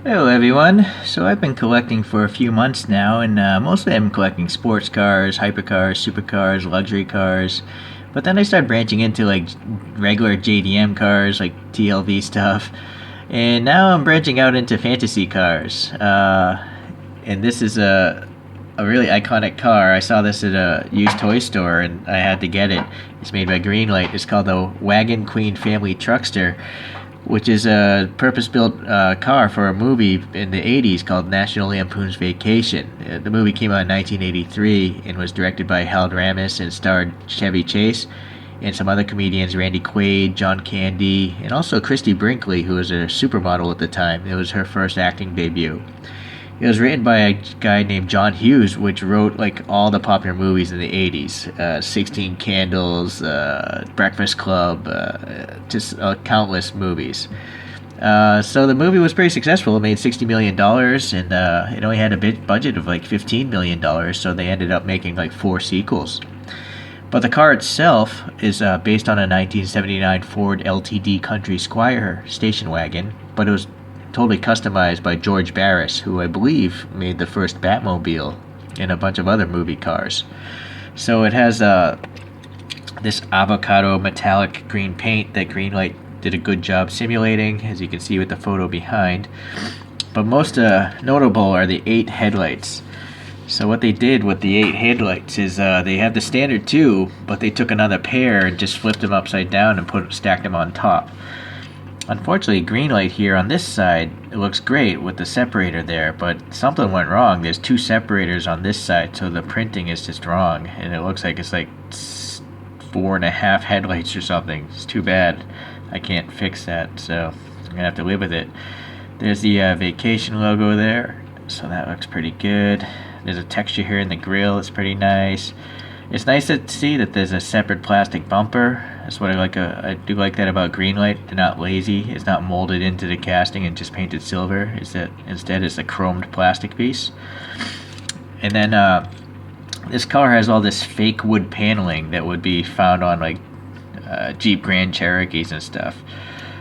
Hello everyone. So I've been collecting for a few months now, and mostly I'm collecting sports cars, hypercars, supercars, luxury cars. But then I started branching into like regular JDM cars, like TLV stuff. And now I'm branching out into fantasy cars. And this is a really iconic car. I saw this at a used toy store and I had to get it. It's made by Greenlight. It's called the Wagon Queen Family Truckster, which is a purpose-built car for a movie in the 80s called National Lampoon's Vacation. The movie came out in 1983 and was directed by Harold Ramis and starred Chevy Chase and some other comedians, Randy Quaid, John Candy, and also Christy Brinkley, who was a supermodel at the time. It was her first acting debut. It was written by a guy named John Hughes, which wrote like all the popular movies in the 80s. 16 Candles, Breakfast Club, just countless movies. So the movie was pretty successful. It made $60 million, and it only had a budget of like $15 million, so they ended up making like 4 sequels. But the car itself is based on a 1979 Ford LTD Country Squire station wagon, but it was totally customized by George Barris, who I believe made the first Batmobile and a bunch of other movie cars. So it has this avocado metallic green paint that Greenlight did a good job simulating, as you can see with the photo behind. But most notable are the 8 headlights. So what they did with the 8 headlights is they have the standard 2, but they took another pair and just flipped them upside down and stacked them on top. Unfortunately, Greenlight here on this side, it looks great with the separator there, but something went wrong. There's 2 separators on this side, so the printing is just wrong, and it looks like it's like 4.5 headlights or something. It's too bad. I can't fix that, so I'm gonna have to live with it. There's the Vacation logo there, so that looks pretty good. There's a texture here in the grill. It's pretty nice. It's nice to see that there's a separate plastic bumper. That's what I like. I do like that about Greenlight. They're not lazy. It's not molded into the casting and just painted silver. Instead it's a chromed plastic piece. And then this car has all this fake wood paneling that would be found on like Jeep Grand Cherokees and stuff.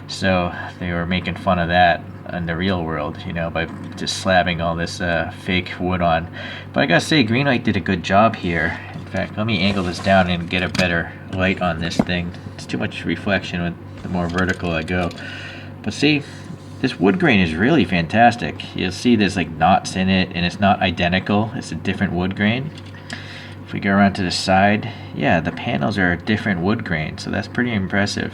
So they were making fun of that in the real world, by just slabbing all this fake wood on. But I gotta say, Greenlight did a good job here. In fact, let me angle this down and get a better light on this thing. It's too much reflection with the more vertical I go. But see, this wood grain is really fantastic. You'll see there's like knots in it, and it's not identical. It's a different wood grain. If we go around to the side, yeah, the panels are a different wood grain, so that's pretty impressive.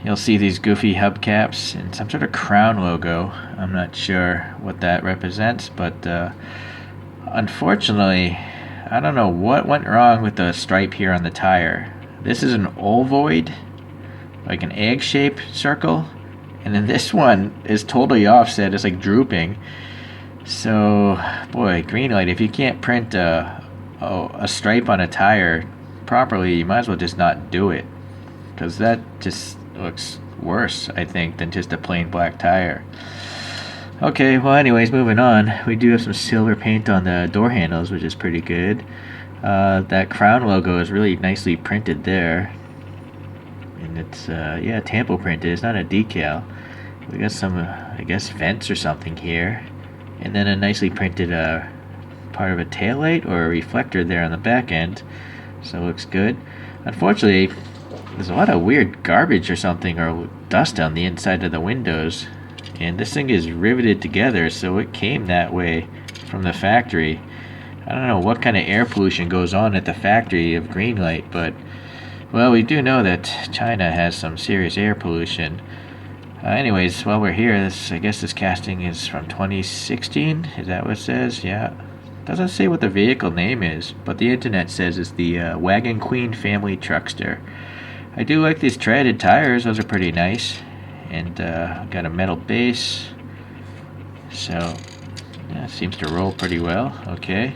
You'll see these goofy hubcaps and some sort of crown logo. I'm not sure what that represents, but unfortunately, I don't know what went wrong with the stripe here on the tire. This is an ovoid, like an egg-shaped circle, and then this one is totally offset. It's like drooping. So, boy, Greenlight, if you can't print a stripe on a tire properly, you might as well just not do it, because that just looks worse, I think, than just a plain black tire. Okay, well, anyways, moving on. We do have some silver paint on the door handles, which is pretty good. That crown logo is really nicely printed there, and it's tampo printed. It's not a decal. We got some I guess vents or something here, and then a nicely printed part of a taillight or a reflector there on the back end, so it looks good. Unfortunately, there's a lot of weird garbage or something, or dust on the inside of the windows, and this thing is riveted together, so it came that way from the factory. I don't know what kind of air pollution goes on at the factory of Greenlight, but well, we do know that China has some serious air pollution. Anyways, while we're here, I guess this casting is from 2016. Is that what it says? Yeah. Doesn't say what the vehicle name is, but the internet says it's the Wagon Queen Family Truckster. I do like these treaded tires. Those are pretty nice. And got a metal base. So, yeah, it seems to roll pretty well. Okay.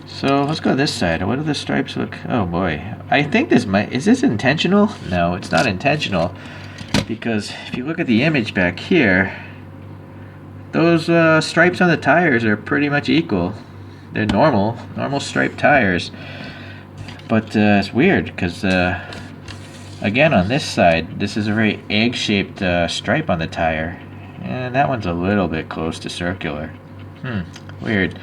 So, let's go this side. What do the stripes look? Oh, boy. I think is this intentional? No, it's not intentional. Because if you look at the image back here, those stripes on the tires are pretty much equal. They're normal striped tires. But it's weird because again, on this side, this is a very egg-shaped stripe on the tire, And that one's a little bit close to circular. Weird.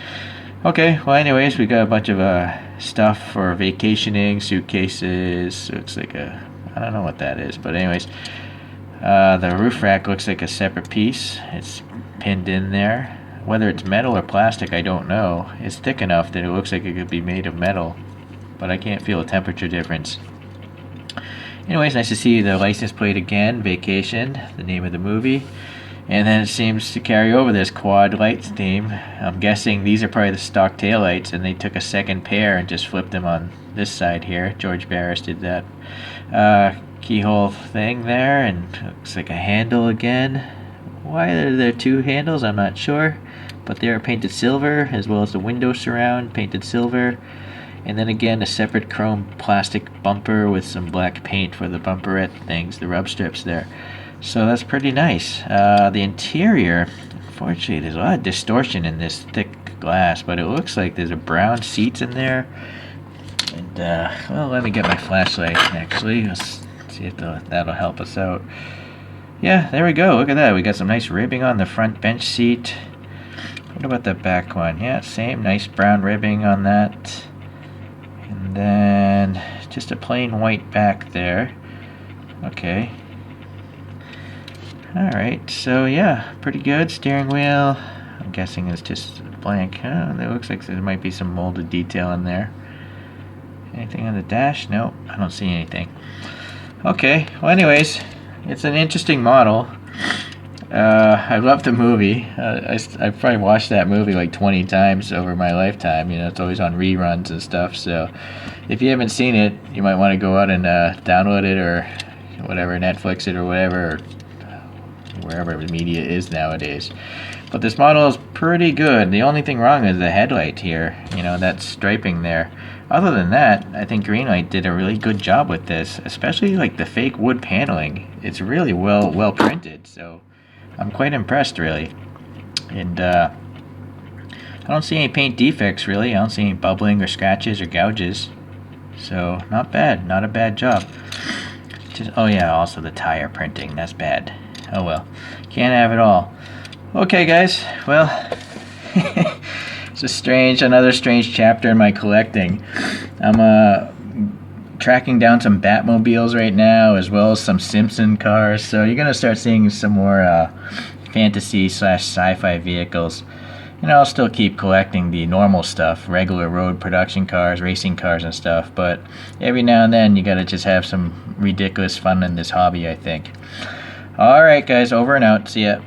Okay, well anyways, we got a bunch of stuff for vacationing, suitcases. Looks like I don't know what that is, but anyways. The roof rack looks like a separate piece. It's pinned in there. Whether it's metal or plastic, I don't know. It's thick enough that it looks like it could be made of metal, but I can't feel a temperature difference. Anyways, nice to see the license plate again, Vacation, the name of the movie. And then it seems to carry over this quad lights theme. I'm guessing these are probably the stock tail lights, and they took a second pair and just flipped them on this side here. George Barris did that. Keyhole thing there, and looks like a handle again. Why are there two handles, I'm not sure, but they are painted silver, as well as the window surround painted silver. And then again, a separate chrome plastic bumper with some black paint for the bumperette things, the rub strips there. So that's pretty nice. The interior, unfortunately, there's a lot of distortion in this thick glass, but it looks like there's a brown seats in there. And, well, let me get my flashlight, actually. Let's see if that'll help us out. Yeah, there we go. Look at that. We got some nice ribbing on the front bench seat. What about the back one? Yeah, same. Nice brown ribbing on that. And then just a plain white back there. Okay. Alright, so yeah, pretty good. Steering wheel, I'm guessing it's just blank. It looks like there might be some molded detail in there. Anything on the dash? Nope, I don't see anything. Okay, well anyways, it's an interesting model. I love the movie. I've probably watched that movie like 20 times over my lifetime. You know, it's always on reruns and stuff, so if you haven't seen it, you might want to go out and download it or whatever, Netflix it or whatever, or wherever the media is nowadays. But this model is pretty good. The only thing wrong is the headlight here, you know, that striping there. Other than that, I think Greenlight did a really good job with this, especially like the fake wood paneling. It's really well printed, so I'm quite impressed, really. And I don't see any paint defects, really. I don't see any bubbling or scratches or gouges, so not bad. Not a bad job. Oh yeah, also the tire printing, that's bad. Oh well, can't have it all. Okay guys, well, it's another strange chapter in my collecting. I'm tracking down some Batmobiles right now, as well as some Simpson cars, so you're gonna start seeing some more fantasy/sci-fi vehicles. And I'll still keep collecting the normal stuff, regular road production cars, racing cars and stuff, but every now and then you gotta just have some ridiculous fun in this hobby, I think. Alright guys, over and out. See ya.